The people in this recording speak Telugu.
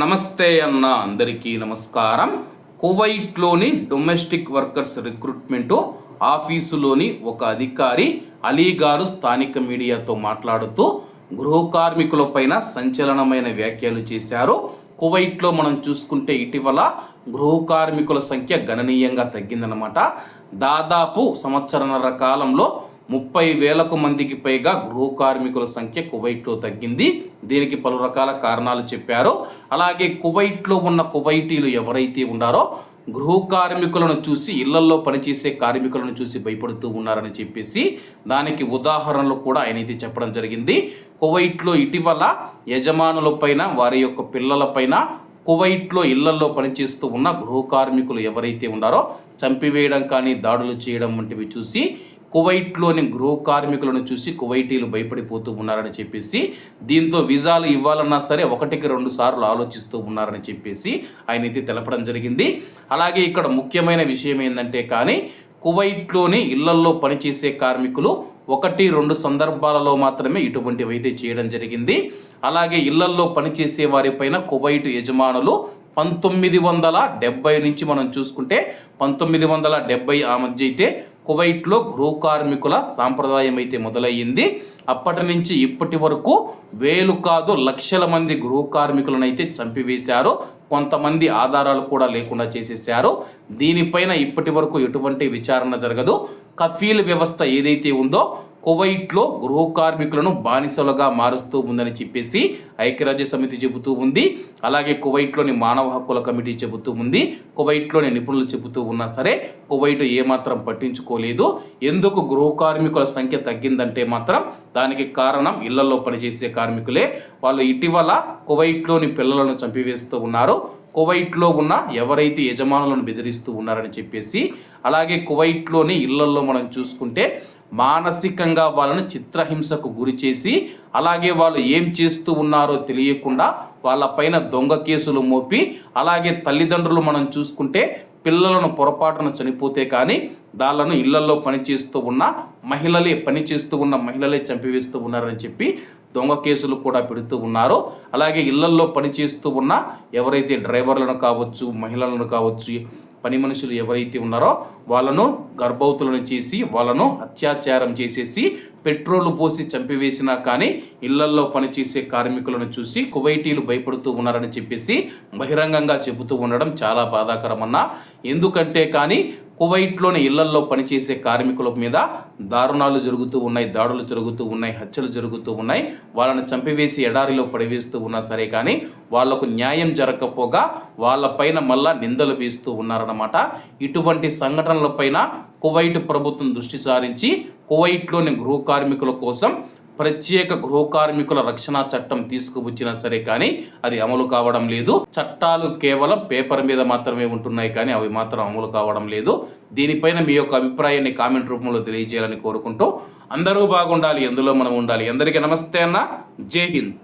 నమస్తే అన్న, అందరికీ నమస్కారం. కువైట్లోని డొమెస్టిక్ వర్కర్స్ రిక్రూట్మెంట్ ఆఫీసులోని ఒక అధికారి అలీ గారు స్థానిక మీడియాతో మాట్లాడుతూ గృహ కార్మికులపైన సంచలనమైన వ్యాఖ్యలు చేశారు. కువైట్లో మనం చూసుకుంటే ఇటీవల గృహ కార్మికుల సంఖ్య గణనీయంగా తగ్గిందనమాట. దాదాపు సంవత్సరన్నర కాలంలో 30,000 మందికి పైగా గృహ కార్మికుల సంఖ్య కువైట్లో తగ్గింది. దీనికి పలు రకాల కారణాలు చెప్పారు. అలాగే కువైట్లో ఉన్న కువైటీలు ఎవరైతే ఉన్నారో గృహ కార్మికులను చూసి, ఇళ్లల్లో పనిచేసే కార్మికులను చూసి భయపడుతూ ఉన్నారని చెప్పేసి దానికి ఉదాహరణలు కూడా ఆయన అయితే చెప్పడం జరిగింది. కువైట్లో ఇటీవల యజమానులపైన, వారి యొక్క పిల్లలపైన కువైట్లో ఇళ్లల్లో పనిచేస్తూ ఉన్న గృహ కార్మికులు ఎవరైతే ఉన్నారో చంపివేయడం కానీ, దాడులు చేయడం వంటివి చూసి కువైట్లోని గృహ కార్మికులను చూసి కువైటీలు భయపడిపోతూ ఉన్నారని చెప్పేసి, దీంతో వీసాలు ఇవ్వాలన్నా సరే 1-2 సార్లు ఆలోచిస్తూ ఉన్నారని చెప్పేసి ఆయన అయితే తెలపడం జరిగింది. అలాగే ఇక్కడ ముఖ్యమైన విషయం ఏంటంటే, కానీ కువైట్లోని ఇళ్లల్లో పనిచేసే కార్మికులు 1-2 సందర్భాలలో మాత్రమే ఇటువంటివి అయితే చేయడం జరిగింది. అలాగే ఇళ్లల్లో పనిచేసే వారిపైన కువైట్ యజమానులు 1970 నుంచి మనం చూసుకుంటే 1970 ఆ మధ్య అయితే కువైట్లో గృహ కార్మికుల సాంప్రదాయం అయితే మొదలయ్యింది. అప్పటి నుంచి ఇప్పటి వరకు వేలు కాదు లక్షల మంది గృహ కార్మికులను అయితే చంపివేశారు. కొంతమంది ఆధారాలు కూడా లేకుండా చేసేసారు. దీనిపైన ఇప్పటి వరకు ఎటువంటి విచారణ జరగదు. కఫీల్ వ్యవస్థ ఏదైతే ఉందో కువైట్లో గృహ కార్మికులను బానిసలుగా మారుస్తూ ఉందని చెప్పేసి ఐక్యరాజ్య సమితి చెబుతూ ఉంది. అలాగే కువైట్లోని మానవ హక్కుల కమిటీ చెబుతూ ఉంది. కువైట్లోని నిపుణులు చెబుతూ ఉన్నా సరే కువైట్ ఏమాత్రం పట్టించుకోలేదు. ఎందుకు గృహ కార్మికుల సంఖ్య తగ్గిందంటే మాత్రం దానికి కారణం ఇళ్లలో పనిచేసే కార్మికులే. వాళ్ళు ఇటీవల కువైట్లోని పిల్లలను చంపివేస్తూ ఉన్నారు. కువైట్లో ఉన్న ఎవరైతే యజమానులను బెదిరిస్తూ ఉన్నారని చెప్పేసి, అలాగే కువైట్లోని ఇళ్లల్లో మనం చూసుకుంటే మానసికంగా వాళ్ళను చిత్రహింసకు గురి చేసి, అలాగే వాళ్ళు ఏం చేస్తూ ఉన్నారో తెలియకుండా వాళ్ళపైన దొంగ కేసులు మోపి, అలాగే తల్లిదండ్రులు మనం చూసుకుంటే పిల్లలను పొరపాటున చనిపోతే కానీ వాళ్ళను ఇళ్లల్లో పనిచేస్తూ ఉన్న మహిళలే చంపివేస్తూ ఉన్నారని చెప్పి దొంగ కేసులు కూడా పెడుతూ ఉన్నారు. అలాగే ఇళ్లల్లో పనిచేస్తూ ఉన్న ఎవరైతే డ్రైవర్లను కావచ్చు, మహిళలను కావచ్చు, పని మనుషులు ఎవరైతే ఉన్నారో వాళ్ళను గర్భవతులను చేసి వాళ్ళను అత్యాచారం చేసేసి పెట్రోల్ పోసి చంపివేసినా కానీ ఇళ్లల్లో పనిచేసే కార్మికులను చూసి కువైటీలు భయపడుతూ ఉన్నారని చెప్పేసి బహిరంగంగా చెబుతూ ఉండడం చాలా బాధాకరమన్నా. ఎందుకంటే కానీ కువైట్లోని ఇళ్లల్లో పనిచేసే కార్మికుల మీద దారుణాలు జరుగుతూ ఉన్నాయి, దాడులు జరుగుతూ ఉన్నాయి, హత్యలు జరుగుతూ ఉన్నాయి. వాళ్ళని చంపివేసి ఎడారిలో పడివేస్తూ ఉన్నా సరే కానీ వాళ్లకు న్యాయం జరగకపోగా వాళ్ళపైన మళ్ళా నిందలు వేస్తూ ఉన్నారన్నమాట. ఇటువంటి సంఘటనలపైన కువైట్ ప్రభుత్వం దృష్టి సారించి కువైట్లోని గృహ కార్మికుల కోసం ప్రత్యేక గృహ కార్మికుల రక్షణ చట్టం తీసుకువచ్చినా సరే కానీ అది అమలు కావడం లేదు. చట్టాలు కేవలం పేపర్ మీద మాత్రమే ఉంటున్నాయి కానీ అవి మాత్రం అమలు కావడం లేదు. దీనిపైన మీ యొక్క అభిప్రాయాన్ని కామెంట్ రూపంలో తెలియజేయాలని కోరుకుంటూ, అందరూ బాగుండాలి, ఎందులో మనం ఉండాలి. అందరికీ నమస్తే అన్న, జై హింద్.